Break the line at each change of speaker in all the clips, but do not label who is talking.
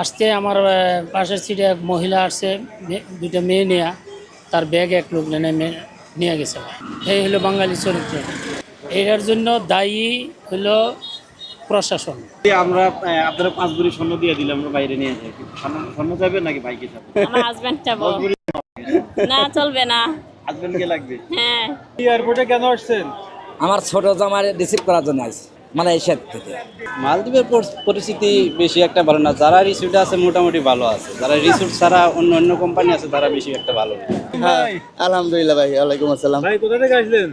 আসতে আমার পাশের সিটে এক মহিলা আসছে, দুইটা মেয়ে নেয়া, তার ব্যাগ এক লোক নিয়ে গেছে। এই হলো বাঙালি চরিত্র। এটার জন্য দায়ী হলো প্রশাসন।
আমরা আপনারা 5 ভরি স্বর্ণ দিয়ে দিলাম, আমরা বাইরে নিয়ে যাই, স্বর্ণ যাবে নাকি বাইকে যাবে?
আমার হাজবেন্ড যাবো। না চলবে না।
হাজবেন্ডকে লাগবে।
হ্যাঁ।
এয়ারপোর্টে কেন আসছেন?
আমার ছোট জামাই রিসিভ করার জন্য আসছি মালয়েশিয়া থেকে।
মালদ্বীপের পরিস্থিতি বেশি একটা ভালো না, যারা রিসোর্ট আছে মোটামুটি ভালো আছে, যারা রিসোর্ট ছাড়া অন্য অন্য কোম্পানি আছে তারা বেশি একটা ভালো না।
হ্যাঁ,
আলহামদুলিল্লাহ ভাই, ওয়ালাইকুম আসসালাম।
ভাই কোথা থেকে আসলেন?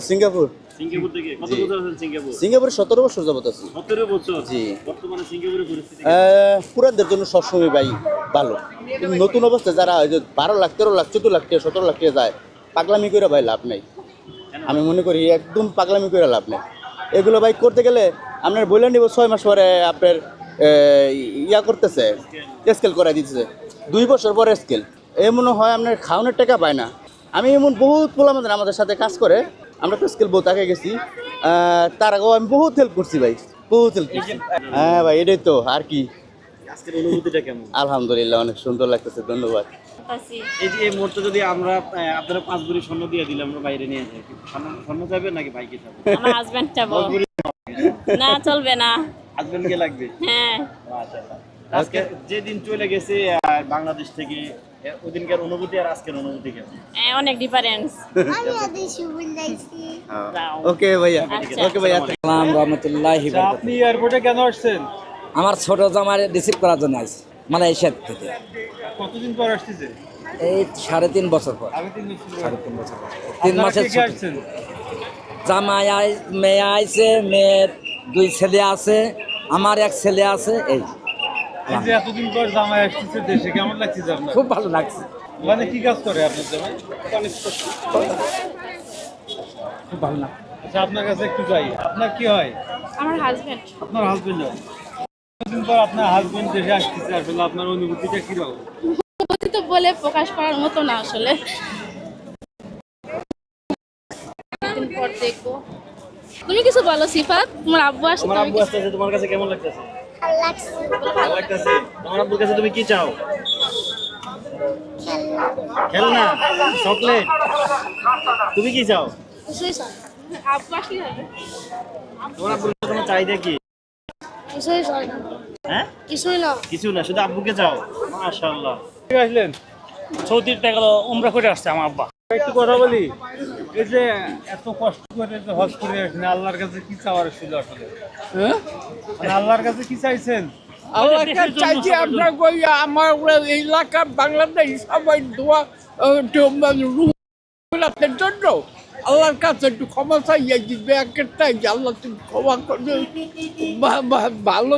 সিঙ্গাপুর।
সিঙ্গাপুর থেকে কত বছর আছেন সিঙ্গাপুর?
সিঙ্গাপুরে 17 বছর যাবত আছি।
17 বছর।
জি।
বর্তমানে সিঙ্গাপুরের পরিস্থিতি
পুরানদের জন্য সবসময় ভাই ভালো, কিন্তু নতুন অবস্থায় যারা 12 লাখ 13 লাখ 14 লাখ 17 লাখ যায়, পাগলামি করে ভাই লাভ নাই। আমি মনে করি একদম পাগলামি করে লাভ নেই। এগুলো ভাই করতে গেলে আপনার বলে নিব 6 মাস পরে আপনার ইয়া করতেছে, স্কেল করাই দিতেছে, 2 বছর পরে স্কেল। এমন হয় আপনার খাওয়ানোর টাকা পায় না। আমি এমন বহুত পোলামাদের আমাদের সাথে কাজ করে, আমরা তো স্কেল বহুত আগে গেছি, তার আগেও আমি বহুত হেল্প করছি ভাই, বহুত হেল্প করছি। হ্যাঁ ভাই, এটাই তো আর কি।
আজকের অনুভূতিটা কেমন?
আলহামদুলিল্লাহ, অনেক সুন্দর লাগতেছে, ধন্যবাদ।
এই যে এই মুহূর্তে যদি আমরা আপনারা 5 ভরি স্বর্ণ দিয়ে দিলাম, আমরা বাইরে নিয়ে যাই, স্বর্ণ যাবে নাকি বাইকে যাবে?
আমার হাজবেন্ড যাবো। না চলবে না।
হাজবেন্ডকে লাগবে।
হ্যাঁ।
মাশাআল্লাহ। আজকে যে দিন চলে গেছে বাংলাদেশ থেকে, ওই দিনকার অনুভূতি আর আজকের অনুভূতি কেমন?
অনেক ডিফারেন্স।
ওকে ভাইয়া, ওকে ভাইয়া।
আসসালামু রাহমাতুল্লাহি ওয়া
আপনি এয়ারপোর্টে কেন আসছেন?
আমার ছোট জামাই রিসিভ করার জন্য আসছি মালয়েশিয়া থেকে।
কতদিন পর আসতেছে?
এই 3.5 বছর পর।
আগে 3 বছর পর।
3.5 বছর পর। 3 মাসের
কে
ছুটি।
আসছেন?
জামাই মেয়ে আইছে, মেয়ের 2 ছেলে আছে, আমার এক ছেলে আছে। এই
এই যে এতদিন পর জামাই আসতেছে দেশে, কেমন লাগছে আপনার?
খুব ভালো লাগছে।
মানে কি কাজ করে আপনার জামাই?
খুব ভালো লাগছে।
আচ্ছা, আপনার কাছে একটু যাই, আপনার কি হয়?
আমার হাজবেন্ড।
আপনার হাজবেন্ড হয়। এতদিন পর আপনার হাজবেন্ড দেশে আসতেছে, আসলে আপনার অনুভূতিটা কিরকম?
অনুভূতি তো বলে প্রকাশ করার মতো না আসলে। দিন পর দেখবো। তুমি কিছু বলো সিফাত, তোমার আব্বু আসছে।
তোমার আব্বু আসতেছে, তোমার কাছে কেমন লাগতেছে? ভালো লাগতেছে। তোমার আব্বুর কাছে তুমি কি চাও? খেলনা, চকলেট। তুমি কি চাও?
আব্বু আসলে হবে।
তোমার আব্বুর কাছে তোমার চাহিদা কি? হ্যাঁ,
কিছুই না।
কিছু না, শুধু আব্বুকে চাও। মাশাআল্লাহ।
ঠিক আসলেন?
সৌদির টাকা উমরা করে আসছে আমার আব্বা।
একটু কথা বলি, এই যে এত কষ্ট করে যে হজ করে আসেন, আল্লাহর কাছে কি চাওয়ার ছিল আসলে? মানে আল্লাহর কাছে কি চাইছেন?
আল্লাহকে চাইছি আপনার ওই আমার এলাকা বাংলাদেশ সবাই দোয়া রুহের জন্য আল্লাহর কাছে একটু ক্ষমা চাইয়া দিবে, একটাই যে আল্লাহ তুমি ক্ষমা করবে, ভালো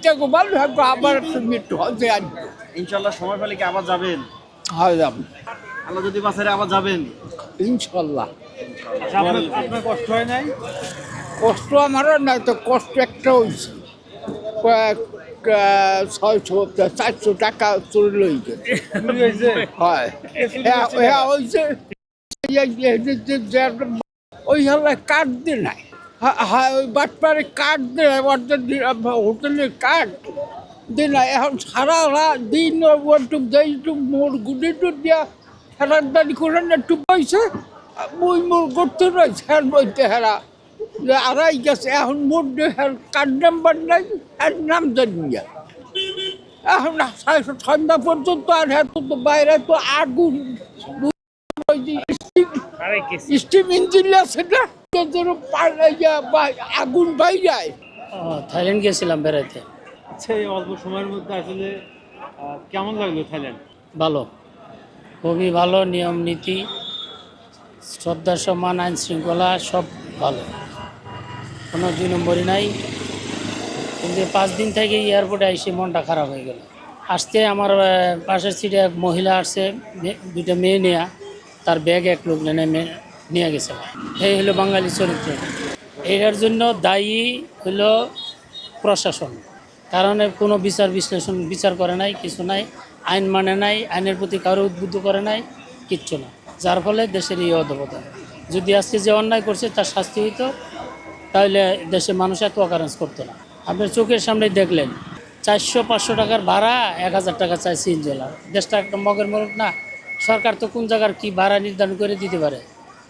যেগো ভালো থাকবো, আবার তুমি একটু হজে আসবে।
ইনশাআল্লাহ সময় পেলে কি আবার যাবেন?
হয় যাম
আল্লাহ যদি বাঁচারে আবার যাবেন
ইনশাল্লাহ।
আচ্ছা, আপনার কষ্ট হয় নাই?
কষ্ট আমারও নাই তো, কষ্ট একটা হয়েছে, 600-400 টাকা চুরি লই গেছে।
চুরি হয়েছে?
হয় হয়েছে, ওই হলে কার্ড দিয়ে নাই, হ্যাঁ ওই বাটপারে কার্ড দিয়ে নাই, হোটেলের কার্ড দিয়ে নাই। এখন সারা দিন একটু মোর গুটি টু দিয়া হেরাদারি করে একটু পয়সা বই মোর করতে রয়েছে, হ্যাঁ বইতে হেরা আড়াই গেছে। এখন মোট কার্ড নাম্বার নাই, আর নাম জানি না। এখন সন্ধ্যা পর্যন্ত আর হ্যাঁ তো বাইরে তো আগুন, স্টিম ইঞ্জিন আছে না, আগুন বাইরে।
থাইল্যান্ড গিয়েছিলাম বেড়াইতে।
আচ্ছা, এই অল্প সময়ের মধ্যে আসলে কেমন লাগলো থাইল্যান্ড?
ভালো, খুবই ভালো। নিয়ম নীতি, শ্রদ্ধা সম্মান, আইন শৃঙ্খলা সব ভালো, কোনো 2 নম্বরই নাই। কিন্তু 5 দিন থেকে এয়ারপোর্টে এসে মনটা খারাপ হয়ে গেল। আসতে আমার পাশের সিটে এক মহিলা আসছে, দুইটা মেয়ে নেয়া, তার ব্যাগ এক লোক নিয়ে গেছে। এই হলো বাঙালি চরিত্র। এটার জন্য দায়ী হলো প্রশাসন। কারণ কোনো বিচার করে নাই, কিছু নাই, আইন মানে নাই, আইনের প্রতি কারো উদ্বুদ্ধ করে নাই, কিচ্ছু না। যার ফলে দেশের এই অধপতন। যদি আজকে যে অন্যায় করছে তার শাস্তি হইতো, তাহলে দেশের মানুষ এত অকারেন্স করতো না। আপনার চোখের সামনে দেখলেন 400-500 টাকার ভাড়া, 1000 টাকা চাই সিএনজিওয়ালা। দেশটা একটা মগের মুলুক না। সরকার তো কোন জায়গার কি ভাড়া নির্ধারণ করে দিতে পারে,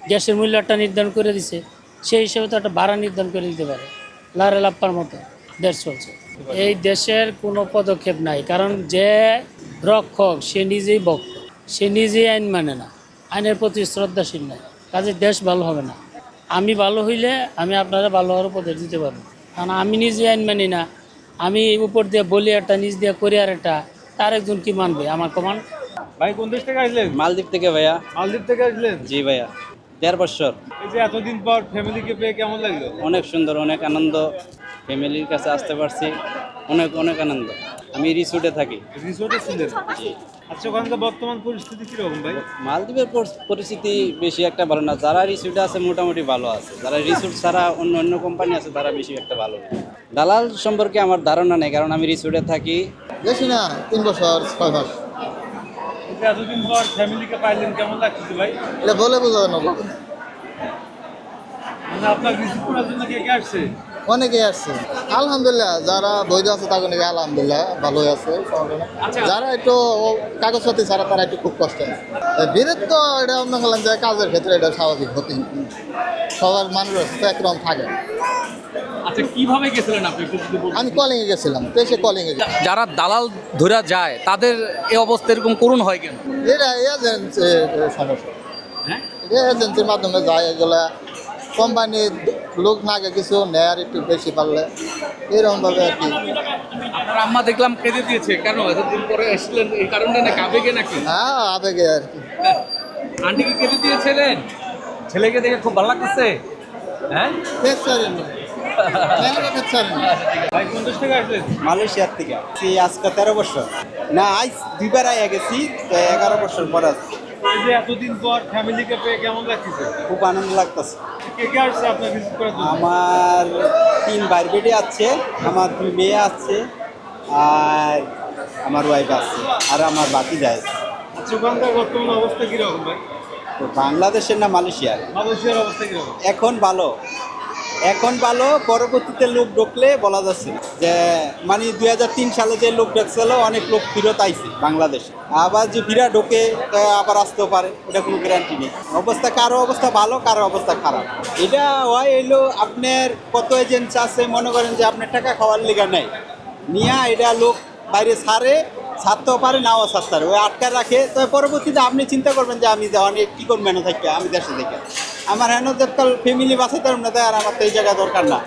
গ্যাসের মূল্য একটা নির্ধারণ করে দিছে, সেই হিসেবে তো একটা ভাড়া নির্ধারণ করে দিতে পারে। লারে লাপ্পার মতো দেশ চলছে। এই দেশের কোনো পদক্ষেপ নাই, কারণ যে রক্ষক সে নিজেই ভক্ত, সে নিজেই আইন মানে না, আইনের প্রতি শ্রদ্ধাশীল নাই, কাজে দেশ ভালো হবে না। আমি ভালো হইলে আমি আপনারা ভালো হওয়ার উপদেশ দিতে পারবো, কারণ আমি নিজে আইন মানি না। আমি উপর দিয়ে বলি একটা, নিজ দিয়ে করি আর একটা, তার একজন কি মানবে আমার কমান?
ভাই কোন দেশ থেকে আসলেন?
মালদ্বীপ থেকে ভাইয়া।
মালদ্বীপ থেকে আসলেন?
জি ভাইয়া, 1.5 বছর।
এই যে এতদিন পর ফ্যামিলিকে পেয়ে কেমন লাগলো?
অনেক সুন্দর, অনেক আনন্দ, ফ্যামিলির কাছে আসতে পারছি, অনেক অনেক আনন্দ। আমি রিসোর্টে থাকি।
রিসোর্টে ছিলেন? আচ্ছা, ওখানকার বর্তমান পরিস্থিতি কিরকম ভাই?
মালদ্বীপের পরিস্থিতি বেশি একটা ভালো না। যারা রিসোর্টে আছে মোটামুটি ভালো আছে, যারা রিসোর্ট ছাড়া অন্য অন্য কোম্পানি আছে তারা বেশি একটা ভালো না। দালাল সম্পর্কে আমার ধারণা নেই, কারণ আমি রিসোর্টে থাকি।
বেশি না, 3 বছর 6 মাস।
এই যে এতদিন পর ফ্যামিলিকে পাইলেন, কেমন লাগছে ভাই?
এটা বলে বোঝানো
মানে আপনার রিসিভ করার জন্য কে কে আসছে?
অনেকে আসছে, আলহামদুলিল্লাহ। যারা বৈধ আছে তাকে নাকি আলহামদুলিল্লাহ ভালোই আছে। যারা একটু কাগজপত্র ছাড়া তারা একটু খুব কষ্ট আছে। বিরোধ তো এটা অন্য বললাম যে কাজের ক্ষেত্রে এটা স্বাভাবিক হতেই, সবার মানুষ তো একরকম থাকে।
আচ্ছা, কিভাবে গেছিলেন আপনি?
আমি কলিংয়ে গেছিলাম, তো এসে কলিংয়ে গেছিলাম।
যারা দালাল ধরা যায় তাদের এই অবস্থা এরকম করুণ হয় কেন?
এটা এজেন্সি সমস্যা, এটা এজেন্সির মাধ্যমে যায়। এগুলা কোম্পানির লোক নাগে কিছু নেয় আর একটু বেশি পারলে এরকমভাবে আর কি।
আপনার আম্মা দেখলাম কেঁদে দিয়েছে, কেন? এতদিন পরে এসলেন এই কারণে নাকি আবেগে নাকি?
হ্যাঁ, আবেগে আর কি।
আন্টিকে কেঁদে দিয়েছিলেন? ছেলেকে দেখে খুব ভালো লাগতেছে? হ্যাঁ,
ভাই কোন দেশ থেকে আসলেন?
মালয়েশিয়ার থেকে আজকে 13 বছর না, আজ 2বার আইয়া গেছি, 11 বছর পর আছি।
এই যে এতদিন পর ফ্যামিলিকে পেয়ে কেমন লাগছে?
খুব আনন্দ লাগতেছে।
কে কে আসছে আপনার ভিজিট করার জন্য?
আমার 3 ভাই বেটি আছে, আমার 2 মেয়ে আছে, আর আমার ওয়াইফ আছে, আর আমার বাকি যায়।
আচ্ছা, ওখানকার বর্তমান অবস্থা কিরকম ভাই?
তো বাংলাদেশের না মালয়েশিয়ার?
মালয়েশিয়ার অবস্থা কিরকম?
এখন ভালো, এখন ভালো। পরবর্তীতে লোক ঢুকলে বলা যাচ্ছে যে, মানে 2003 সালে যে লোক ঢুকছিল অনেক লোক ফিরত আইছে বাংলাদেশে, আবার যে ফিরা ঢোকে আবার আসতেও পারে, ওটা কোনো গ্যারান্টি নেই। অবস্থা কারো অবস্থা ভালো, কারো অবস্থা খারাপ। এটা হয় এলো আপনার কত এজেন্সি আছে, মনে করেন যে আপনার টাকা খাওয়ার লেগা নেই নিয়া, এটা লোক বাইরে ছাড়তেও পারে, নাও ছাড়তে পারে, ওই আটকা রাখে। তবে পরবর্তীতে আপনি চিন্তা করবেন যে আমি অনেক কী করবো মেনো থেকে, আমি দেশে থেকে আমার হেন দেখতাল ফ্যামিলি বাঁচাতে পারব না, তাই আর আমার তো এই জায়গা দরকার না।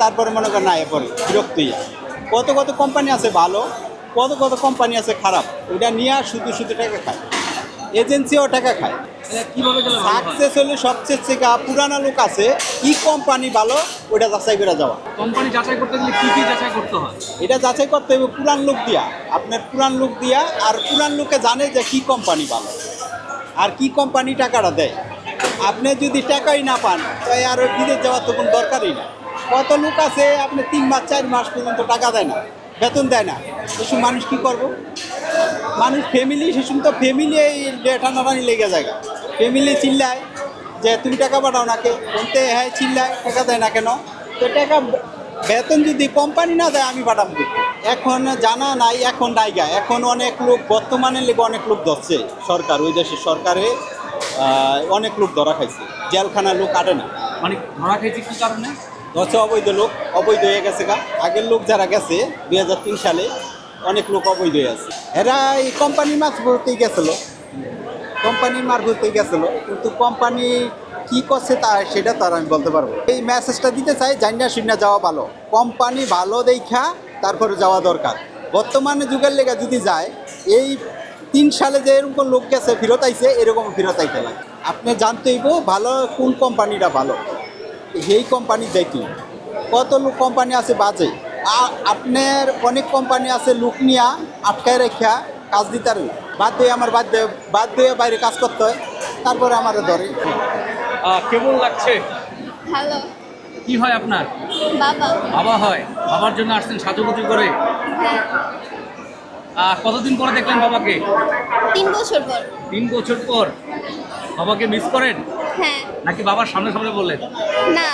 তারপরে মনে করেন না, এরপরে বিরক্তই। কত কত কোম্পানি আছে ভালো, কত কত কোম্পানি আছে খারাপ, ওইটা নিয়ে শুধু শুধু টাকা খায়, এজেন্সিও টাকা খায়।
কিভাবে গেলে
সাকসেস হলে সবচেয়ে থেকে পুরানা লোক আছে, কি কোম্পানি ভালো ওইটা যাচাই করে যাওয়া।
কোম্পানি যাচাই করতে গেলে কি কি যাচাই করতে হয়?
এটা যাচাই করতে হবে পুরান লোক দিয়া, আপনার পুরান লোক দিয়া, আর পুরান লোকে জানে যে কি কোম্পানি ভালো আর কি কোম্পানি টাকাটা দেয়। আপনি যদি টাকাই না পান তাই আর ওই বিদেশ যাওয়ার তো কোনো দরকারই না। কত লোক আছে আপনি 3 মাস 4 মাস পর্যন্ত টাকা দেয় না, বেতন দেয় না, সেসব মানুষ কি করব? মানুষ ফ্যামিলি, সেসব তো ফ্যামিলি টানাটানি লেগে যায়। ফ্যামিলি চিল্লায় যে তুমি টাকা পাঠাও না, কে বলতে হ্যাঁ চিল্লায় টাকা দেয় না কেন? তো টাকা বেতন যদি কোম্পানি না দেয় আমি পাঠাবো। এখন জানা নাই, এখন ডাইগা, এখন অনেক লোক বর্তমানে লেগে অনেক লোক ধরছে সরকার, ওই দেশের সরকারে অনেক লোক ধরা খাইছে, জেলখানায় লোক কাটে না।
মানে ধরা খাইছে কি কারণে?
ধরছে অবৈধ লোক, অবৈধ হয়ে গেছে গা। আগের লোক যারা গেছে 2003 সালে অনেক লোক অবৈধ হয়ে আছে, এরা এই কোম্পানির মারফতেই গেছিলো, কোম্পানির মারফতেই গেছিলো, কিন্তু কোম্পানি কি করছে তা সেটা তো আর আমি বলতে পারবো। এই মেসেজটা দিতে চাই, জানিনা শুনিনা যাওয়া ভালো, কোম্পানি ভালো দেখা তারপরে যাওয়া দরকার। বর্তমানে যুগের লেগে যদি যায়, এই 3 সালে যে এরকম লোক গেছে ফেরত আইছে, এরকম ফেরত আইতে লাগে। আপনি জানতেইব ভালো কোন কোম্পানিটা ভালো, এই কোম্পানি দেখি। কত লোক কোম্পানি আছে বাজে, আপনার অনেক কোম্পানি আছে লোক নিয়ে আটকায় রেখা কাজ দিতে পারবে, বাদ দিয়ে বাইরে কাজ করতে হয়, তারপরে আমার ধরে।
কেমন লাগছে?
ভালো।
কি হয় আপনার?
বাবা।
বাবা হয়। বাবার জন্য আসছেন সাজুগুজু করে?
হ্যাঁ।
কতদিন পরে দেখলেন বাবাকে?
3 বছর পর।
3 বছর পর। বাবাকে মিস করেন
হ্যাঁ।
নাকি বাবার সামনে সামনে বললেন?
না,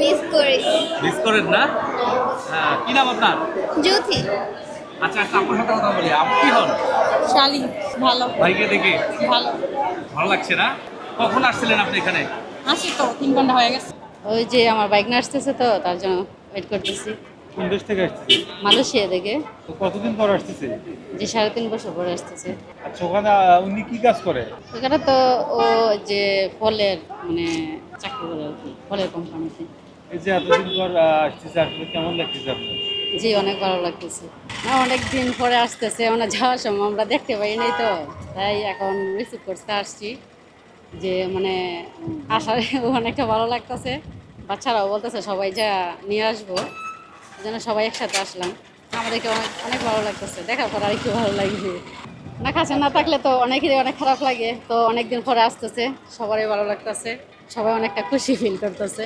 মিস করি।
মিস করেন না? হ্যাঁ, কি নাম আপনার?
জ্যোতি।
আচ্ছা একটা আপনার সাথে কথা বলি, আপনি কি হন?
শালি। ভালো।
ভাইকে দেখে
ভালো।
ভালো লাগছে না? কখন আসছিলেন আপনি এখানে?
আসি তো 3 ঘন্টা হয়ে গেছে।
ওই যে আমার বাইক না আসতেছে তো তার জন্য ওয়েট করতেছি।
কোন দেশ থেকে আসতেছে?
মালয়েশিয়া থেকে।
তো কতদিন পর আসতেছে?
যে 3.5 বছর পরে আসতেছে।
আচ্ছা ওখানে উনি কি কাজ করে?
ওখানে তো ও যে ফলের মানে চাকরি করে আর কি, ফলের কোম্পানিতে।
এই যে এতদিন পর আসতেছে আসলে কেমন লাগতেছে আপনার?
জি অনেক ভালো লাগতেছে। অনেক দিন পরে আসতেছে, মানে যাওয়ার সময় আমরা দেখতে পাই নাই তো, তাই এখন রিসিভ করতে আসছি। যে মানে আসার অনেকটা ভালো লাগতেছে। বাচ্চারাও বলতেছে সবাই যা নিয়ে আসবো, এই জন্য সবাই একসাথে আসলাম। আমাদেরকে অনেক অনেক ভালো লাগতেছে, দেখার পর আর একটু ভালো লাগবে। না কাছে না থাকলে তো অনেকেরই অনেক খারাপ লাগে, তো অনেকদিন পরে আসতেছে, সবারই ভালো লাগতেছে, সবাই অনেকটা খুশি ফিল করতেছে।